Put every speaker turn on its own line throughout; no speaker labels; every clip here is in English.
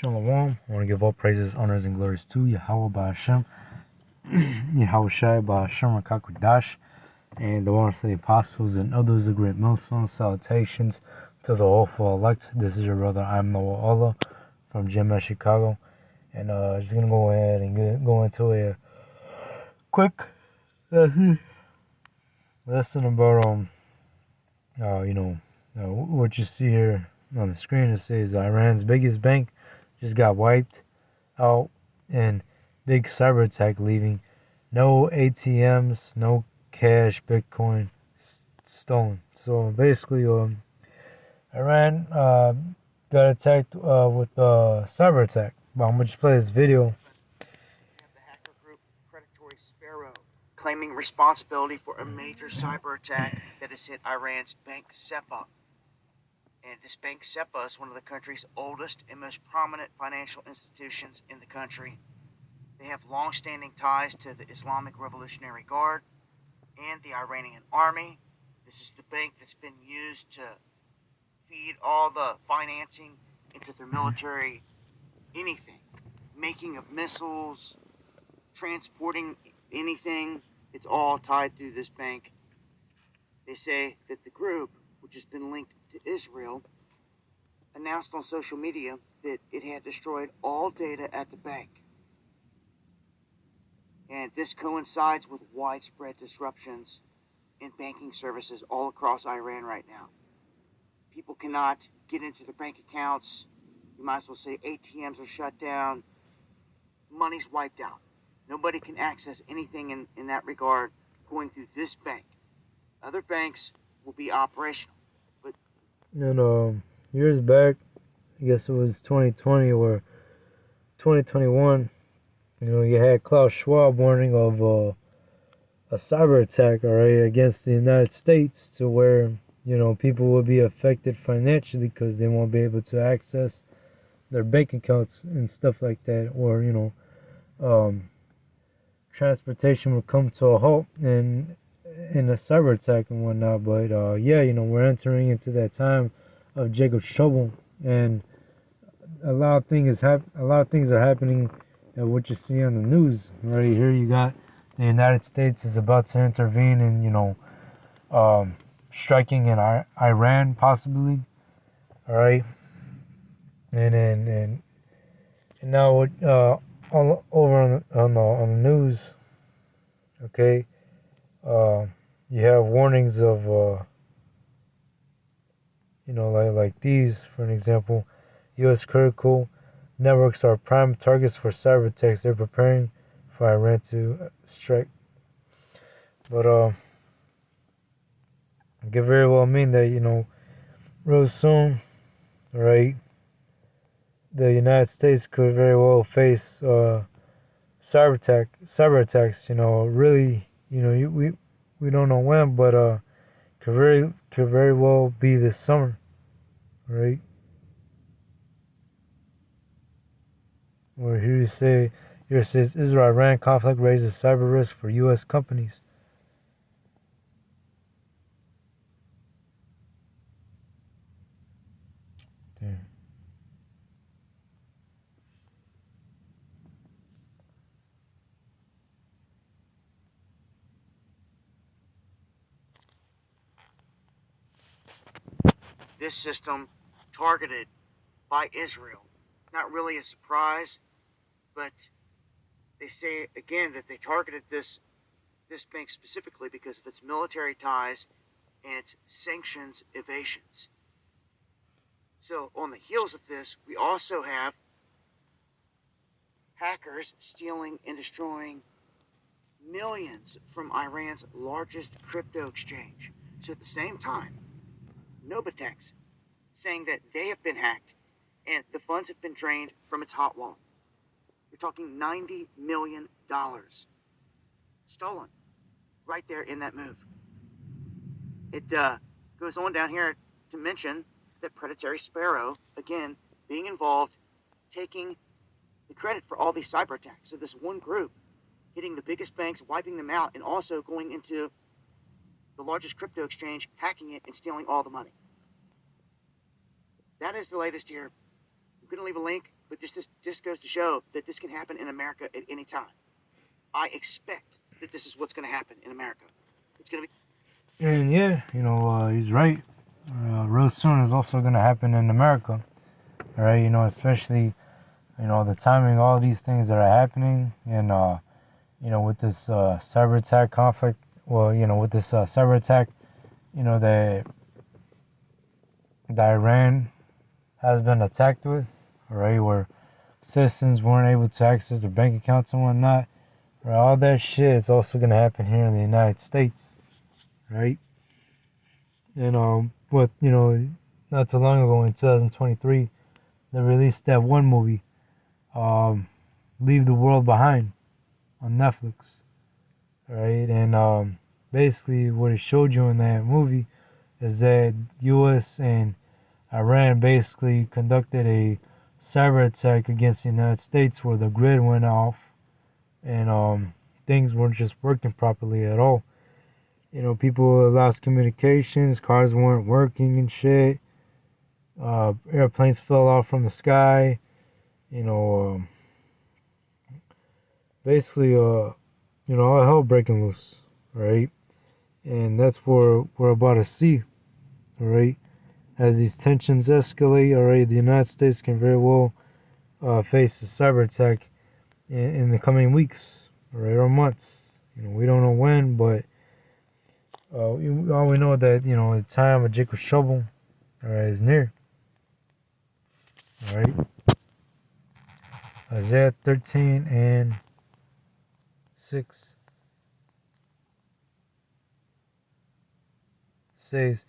Shalom. I want to give all praises, honors, and glories to Yahweh Ba'Hashem, Yahweh Shai Ba'Hashem Rakakudash, and the ones of the apostles and others of great Muslims. Salutations to the awful elect. This is your brother, I'm Noah Allah from GMS Chicago, and just gonna go ahead and go into a quick lesson about what you see here on the screen. It says Iran's biggest bank just got wiped out in big cyber attack, leaving no ATMs, no cash, Bitcoin stolen. So basically, Iran got attacked with a cyber attack. But I'm gonna just play this video.
The hacker group Predatory Sparrow claiming responsibility for a major cyber attack that has hit Iran's Bank SEPA. And this Bank SEPA is one of the country's oldest and most prominent financial institutions in the country. They have long-standing ties to the Islamic Revolutionary Guard and the Iranian army. This is the bank that's been used to feed all the financing into their military, anything, making of missiles, transporting anything. It's all tied through this bank. They say that the group, which has been linked to Israel, announced on social media that it had destroyed all data at the bank. And this coincides with widespread disruptions in banking services all across Iran right now. People cannot get into their bank accounts. You might as well say ATMs are shut down. Money's wiped out. Nobody can access anything in that regard going through this bank. Other banks will be operational.
And years back, I guess it was 2020 or 2021, you had Klaus Schwab warning of a cyber attack, against the United States, to where, people will be affected financially because they won't be able to access their bank accounts and stuff like that, or, transportation will come to a halt in a cyber attack and whatnot. But we're entering into that time of Jacob's trouble, and a lot of things are happening. What you see on the news right here, you got the United States is about to intervene in striking in Iran possibly. All right, and now all over on the news. Okay, you have warnings of like these, for an example. U.S. critical networks are prime targets for cyber attacks. They're preparing for Iran to strike. But it could very well mean that, real soon, right, the United States could very well face cyber attacks. Really, we don't know when, but could very well be this summer, right? Or here it says Israel-Iran conflict raises cyber risk for U.S. companies. Damn.
This system targeted by Israel. Not really a surprise, but they say again that they targeted this bank specifically because of its military ties and its sanctions evasions. So on the heels of this, we also have hackers stealing and destroying millions from Iran's largest crypto exchange. So at the same time, Novitex saying that they have been hacked and the funds have been drained from its hot wallet. You're talking $90 million stolen right there in that move. It goes on down here to mention that Predatory Sparrow, again, being involved, taking the credit for all these cyber attacks. So this one group hitting the biggest banks, wiping them out, and also going into the largest crypto exchange, hacking it, and stealing all the money. That is the latest here. couldn't leave a link, but this goes to show that this can happen in America at any time. I expect that this is what's going to happen in America. It's going to be.
And yeah, he's right. Real soon is also going to happen in America. All right, especially, the timing, all these things that are happening, and, with this cyber attack conflict, with this cyber attack, that Iran has been attacked with, all right, where citizens weren't able to access their bank accounts and whatnot. Right, all that shit is also going to happen here in the United States, right? And not too long ago in 2023, they released that one movie, Leave the World Behind, on Netflix, right? And basically what it showed you in that movie is that U.S. and Iran basically conducted a cyber attack against the United States where the grid went off and things weren't just working properly at all. People lost communications, cars weren't working and shit. Airplanes fell off from the sky. Basically, all hell breaking loose, right? And that's what we're about to see, all right? As these tensions escalate, all right, the United States can very well face a cyber attack in the coming weeks, all right, or months. We don't know when, but all we know that the time of Jacob's trouble, all right, is near. All right. Isaiah 13 and 6 says,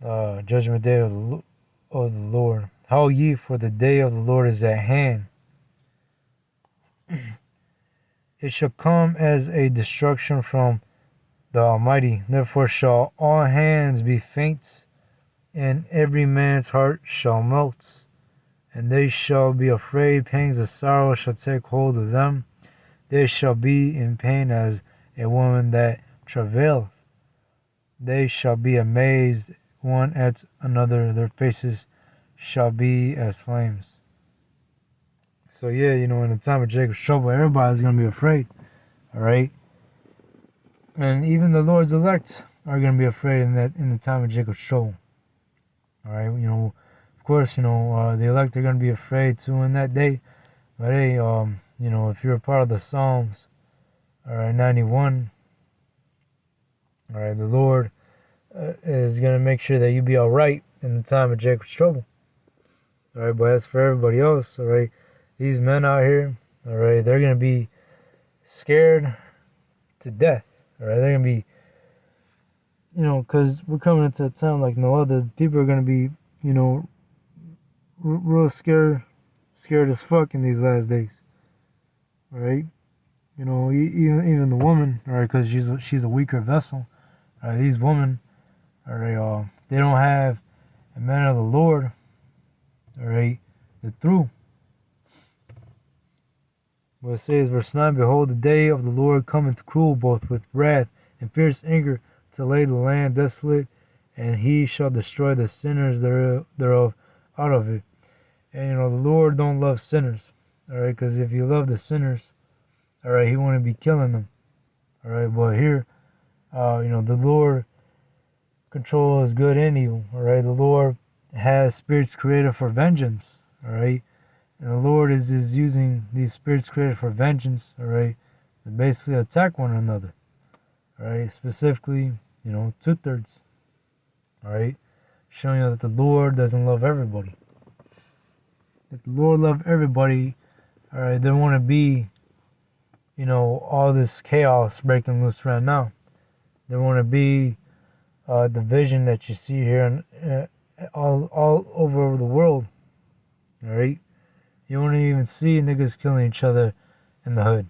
judgment day of the Lord. How ye, for the day of the Lord is at hand. It shall come as a destruction from the Almighty. Therefore shall all hands be faint, and every man's heart shall melt. And they shall be afraid, pangs of sorrow shall take hold of them. They shall be in pain as a woman that travaileth. They shall be amazed one at another, their faces shall be as flames. So yeah, in the time of Jacob's trouble, everybody's going to be afraid, alright? And even the Lord's elect are going to be afraid in the time of Jacob's trouble, alright? Of course, the elect are going to be afraid too in that day. But hey, if you're a part of the Psalms, alright, 91, alright, the Lord is going to make sure that you be alright in the time of Jacob's trouble. Alright, but as for everybody else, alright, these men out here, alright, they're going to be scared to death. Alright, they're going to be, because we're coming into a time like no other. People are going to be, real scared as fuck in these last days. Alright? Even the woman, alright, because she's a weaker vessel. Alright, these women, alright, they don't have a man of the Lord. Alright, they're through. But it says, verse 9, behold, the day of the Lord cometh cruel, both with wrath and fierce anger, to lay the land desolate, and he shall destroy the sinners thereof out of it. And the Lord don't love sinners, alright, because if he loved the sinners, alright, he wouldn't be killing them, alright. But here, the Lord controls good and evil, alright. The Lord has spirits created for vengeance, alright. And the Lord is using these spirits created for vengeance, alright, to basically attack one another, alright. Specifically, 2/3, alright, showing you that the Lord doesn't love everybody. If the Lord loved everybody, alright, there wouldn't be, all this chaos breaking loose right now. There wouldn't be division that you see here all over the world, alright. You won't even see niggas killing each other in the hood.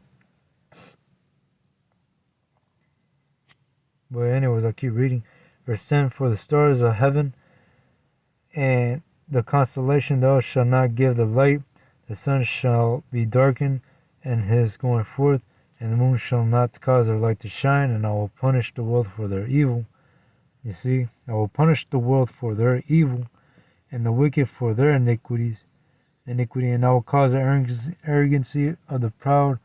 But anyways, I'll keep reading. Verse 10, for the stars of heaven and the constellation thou shalt not give the light. The sun shall be darkened and his going forth, and the moon shall not cause their light to shine, and I will punish the world for their evil. You see, I will punish the world for their evil, and the wicked for their iniquities. iniquity, and I will cause the arrogancy of the proud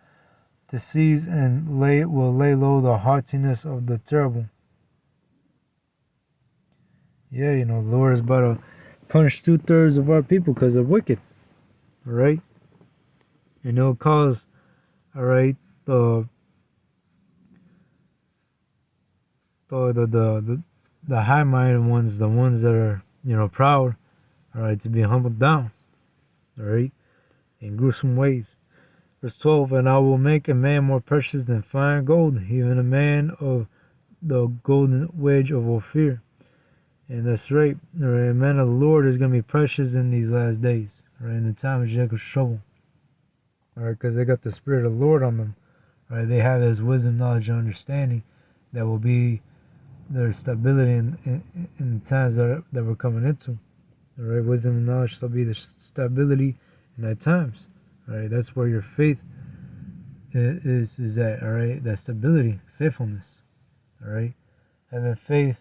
to cease, and will lay low the haughtiness of the terrible. Yeah, the Lord is about to punish 2/3 of our people because they're wicked. All right, and it'll cause, all right, the high-minded ones, the ones that are proud, all right, to be humbled down, all right, in gruesome ways. Verse 12, and I will make a man more precious than fine gold, even a man of the golden wedge of Ophir. And that's right, all right, a man of the Lord is going to be precious in these last days, all right, in the time of Jacob's trouble, all right, because they got the Spirit of the Lord on them, all right, they have this wisdom, knowledge, and understanding that will be their stability in the times that we're coming into. All right, wisdom and knowledge shall be the stability in that times. All right, that's where your faith is at. All right, that stability, faithfulness. All right, having faith,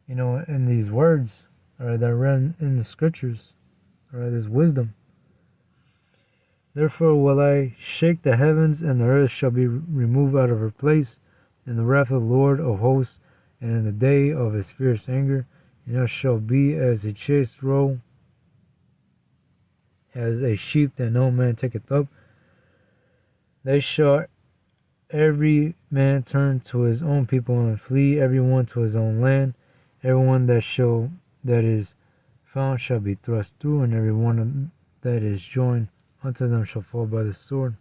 in these words, all right, that run in the scriptures. All right, this wisdom. Therefore will I shake the heavens, and the earth shall be removed out of her place, in the wrath of the Lord of hosts, and in the day of his fierce anger, and it shall be as a chased roe, as a sheep that no man taketh up. They shall every man turn to his own people, and flee every one to his own land. Every one that is found shall be thrust through, and every one that is joined unto them shall fall by the sword.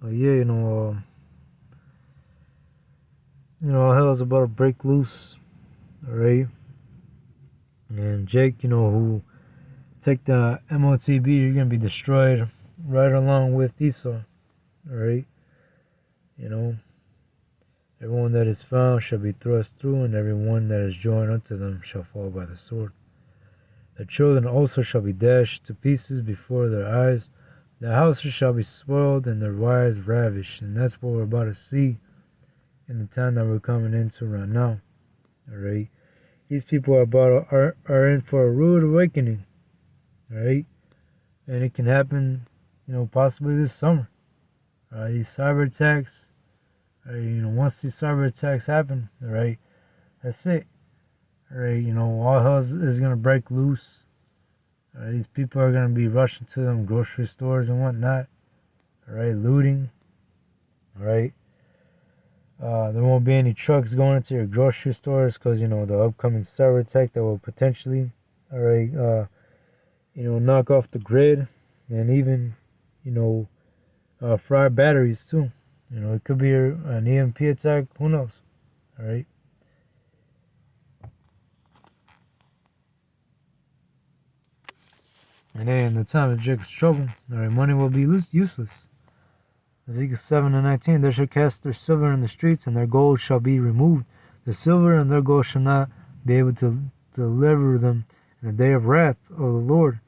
But yeah, all hell's about to break loose, alright? And Jake, who take the MOTB, you're gonna be destroyed right along with Esau, alright? Everyone that is found shall be thrust through, and every one that is joined unto them shall fall by the sword. The children also shall be dashed to pieces before their eyes. Their houses shall be spoiled, and their wives ravished. And that's what we're about to see in the time that we're coming into right now. Alright? These people are in for a rude awakening. Alright? And it can happen, possibly this summer. Alright? These cyber attacks. Alright, once these cyber attacks happen, alright, that's it. Alright, all hell is gonna break loose. Alright, these people are gonna be rushing to them grocery stores and whatnot. Alright, looting. Alright. There won't be any trucks going into your grocery stores because, the upcoming cyber attack that will potentially, alright, knock off the grid and even, fry batteries too. It could be an EMP attack, who knows, alright? And then in the time of Jacob's trouble, alright, money will be useless. Ezekiel 7:19, they shall cast their silver in the streets, and their gold shall be removed. The silver and their gold shall not be able to deliver them in the day of wrath of the Lord.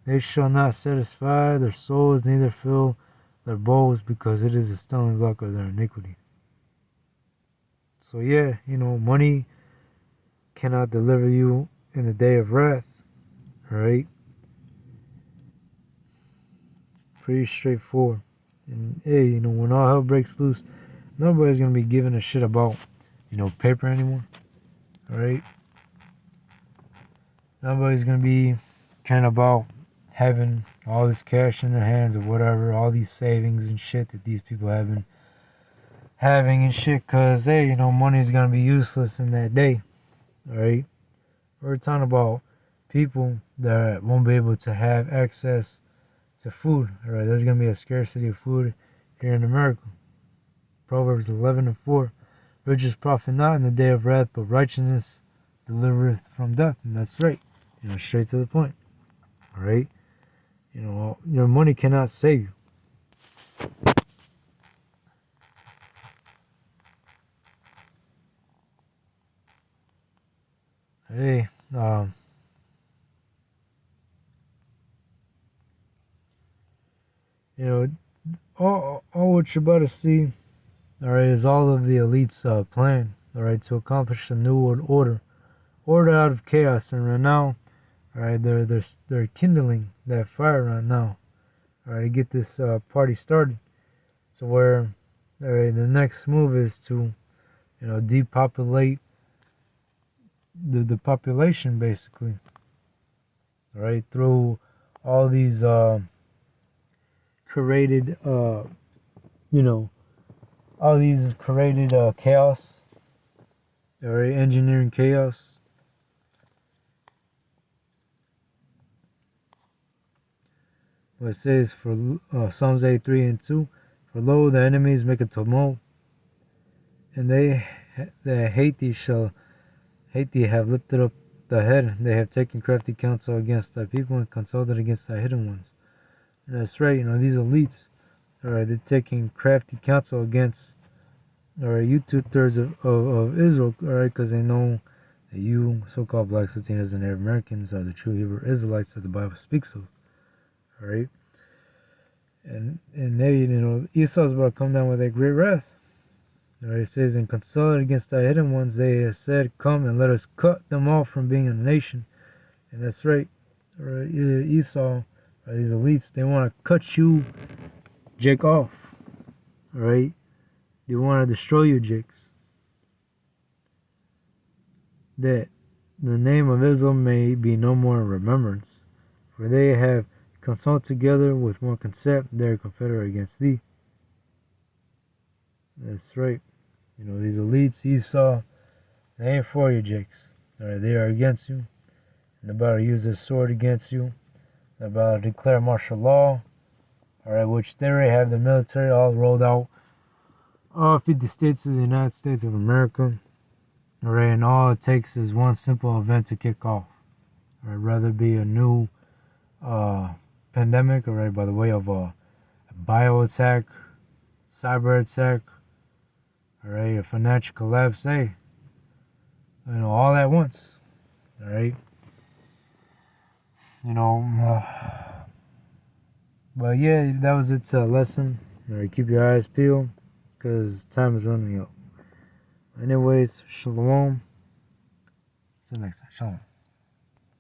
They shall not satisfy their souls, neither fill their bowls, because it is a stumbling block of their iniquity. So yeah, money cannot deliver you in the day of wrath. Alright? Pretty straightforward. And hey, when all hell breaks loose, nobody's gonna be giving a shit about, paper anymore. Alright? Nobody's gonna be caring about having all this cash in their hands or whatever, all these savings and shit that these people have been having and shit, cause hey, money is gonna be useless in that day. Alright? We're talking about people that won't be able to have access to food. Alright, there's gonna be a scarcity of food here in America. Proverbs 11:4. Riches profit not in the day of wrath, but righteousness delivereth from death. And that's right. Straight to the point. Alright? Your money cannot save you. Hey, all what you're about to see, alright, is all of the elite's plan. all right, to accomplish a new order out of chaos. And right now, all right, they're kindling that fire right now, all right, to get this party started. So where, all right, the next move is to, depopulate the population basically, all right, through all these created, you know, all these created chaos, all right, engineering chaos. What it says for Psalms 83 and 2, for lo, the enemies make a tumult, and they that hate thee shall hate thee have lifted up the head. They have taken crafty counsel against thy people and consulted against thy hidden ones. And that's right, these elites, all right, they're taking crafty counsel against, all right, you 2/3 of Israel, all right, because they know that you, so-called Blacks, Latinos, and Arab Americans are the true Hebrew Israelites that the Bible speaks of, all right. And they, Esau's about to come down with a great wrath. All right, it says, and consulted against thy hidden ones, they have said, come and let us cut them off from being a nation. And that's right, all right, Esau, these elites, they want to cut you, Jake, off. All right, they want to destroy you, Jakes. That the name of Israel may be no more in remembrance, for they have consulted together with one consent, they are confederate against thee. That's right. These elites, Esau, they ain't for you, Jakes. All right, they are against you. And they're about to use their sword against you. They're about to declare martial law. All right, which they already have the military all rolled out. All 50 states of the United States of America. All right, and all it takes is one simple event to kick off. All right, rather be a new pandemic, all right, by the way of a bio attack, cyber attack, all right, a financial collapse, hey, all at once, all right, but yeah, that was its lesson. All right, keep your eyes peeled, because time is running out. Anyways, shalom. See you next time. Shalom.